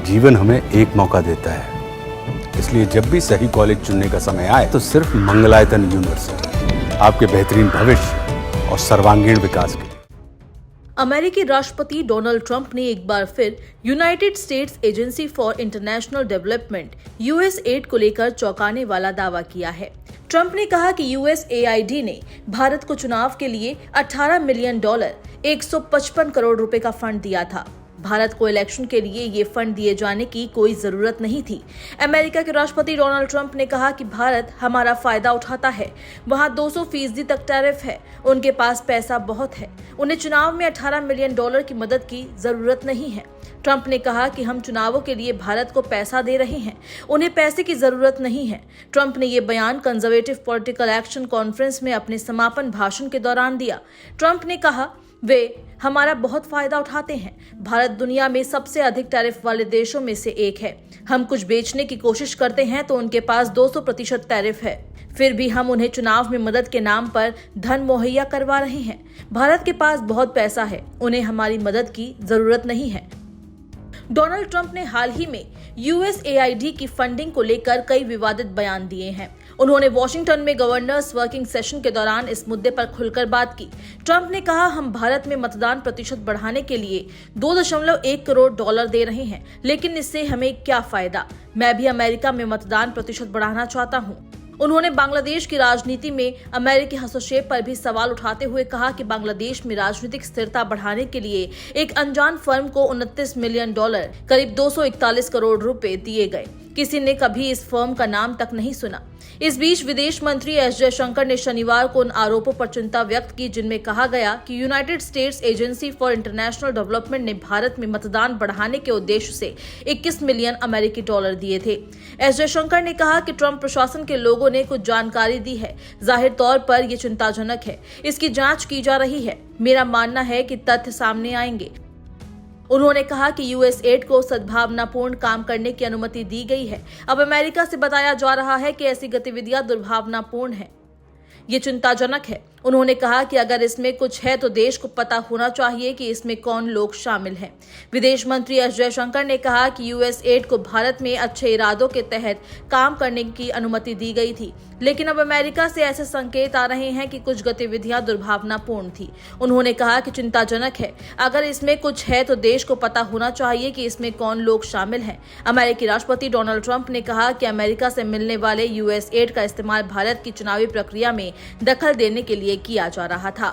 जीवन हमें एक मौका देता है, इसलिए जब भी सही कॉलेज चुनने का समय आए तो सिर्फ मंगलायतन यूनिवर्सिटी आपके बेहतरीन भविष्य और सर्वांगीण विकास के लिए। अमेरिकी राष्ट्रपति डोनाल्ड ट्रंप ने एक बार फिर United states agency for international development USAID को लेकर चौंकाने वाला दावा किया है। ट्रंप ने कहा कि यूएसएआईडी ने भारत को चुनाव के लिए $18 मिलियन 155 करोड़ रुपए का फंड दिया था। भारत को इलेक्शन के लिए ये फंड दिए जाने की कोई जरूरत नहीं थी। अमेरिका के राष्ट्रपति डोनाल्ड ट्रंप ने कहा कि भारत हमारा फायदा उठाता है, वहां 200% तक टैरिफ है, उनके पास पैसा बहुत है, उन्हें चुनाव में $18 मिलियन की मदद की जरूरत नहीं है। ट्रंप ने कहा कि हम चुनावों के लिए भारत को पैसा दे रहे हैं, उन्हें पैसे की जरूरत नहीं है। ट्रंप ने ये बयान कंजर्वेटिव पॉलिटिकल एक्शन कॉन्फ्रेंस में अपने समापन भाषण के दौरान दिया। ट्रंप ने कहा, वे हमारा बहुत फायदा उठाते हैं। भारत दुनिया में सबसे अधिक टैरिफ वाले देशों में से एक है। हम कुछ बेचने की कोशिश करते हैं तो उनके पास 200% टैरिफ है, फिर भी हम उन्हें चुनाव में मदद के नाम पर धन मुहैया करवा रहे हैं। भारत के पास बहुत पैसा है, उन्हें हमारी मदद की जरूरत नहीं है। डोनाल्ड ट्रंप ने हाल ही में यूएसएआईडी की फंडिंग को लेकर कई विवादित बयान दिए हैं। उन्होंने वॉशिंगटन में गवर्नर्स वर्किंग सेशन के दौरान इस मुद्दे पर खुलकर बात की। ट्रंप ने कहा, हम भारत में मतदान प्रतिशत बढ़ाने के लिए $2.1 करोड़ दे रहे हैं, लेकिन इससे हमें क्या फायदा? मैं भी अमेरिका में मतदान प्रतिशत बढ़ाना चाहता हूं। उन्होंने बांग्लादेश की राजनीति में अमेरिकी हस्तक्षेप पर भी सवाल उठाते हुए कहा कि बांग्लादेश में राजनीतिक स्थिरता बढ़ाने के लिए एक अनजान फर्म को $29 मिलियन करीब 241 करोड़ रुपए दिए गए। किसी ने कभी इस फर्म का नाम तक नहीं सुना। इस बीच विदेश मंत्री एस जयशंकर ने शनिवार को उन आरोपों पर चिंता व्यक्त की जिनमें कहा गया कि United states agency for international development ने भारत में मतदान बढ़ाने के उद्देश्य से $21 मिलियन दिए थे। एस जयशंकर ने कहा कि ट्रंप प्रशासन के लोगों ने कुछ जानकारी दी है। जाहिर तौर पर यह चिंताजनक है, इसकी जांच की जा रही है। मेरा मानना है कि तथ्य सामने आएंगे। उन्होंने कहा कि यूएसएड को सद्भावनापूर्ण काम करने की अनुमति दी गई है। अब अमेरिका से बताया जा रहा है कि ऐसी गतिविधियां दुर्भावनापूर्ण हैं। ये चिंताजनक है। उन्होंने कहा कि अगर इसमें कुछ है तो देश को पता होना चाहिए कि इसमें कौन लोग शामिल हैं। विदेश मंत्री एस जयशंकर ने कहा कि यूएसएड को भारत में अच्छे इरादों के तहत काम करने की अनुमति दी गई थी, लेकिन अब अमेरिका से ऐसे संकेत आ रहे हैं कि कुछ गतिविधियां दुर्भावनापूर्ण थी। उन्होंने कहा कि चिंताजनक है। अगर इसमें कुछ है तो देश को पता होना चाहिए कि इसमें कौन लोग शामिल हैं। अमेरिकी राष्ट्रपति डोनाल्ड ट्रंप ने कहा कि अमेरिका से मिलने वाले यूएसएड का इस्तेमाल भारत की चुनावी प्रक्रिया में दखल देने के लिए किया जा रहा था।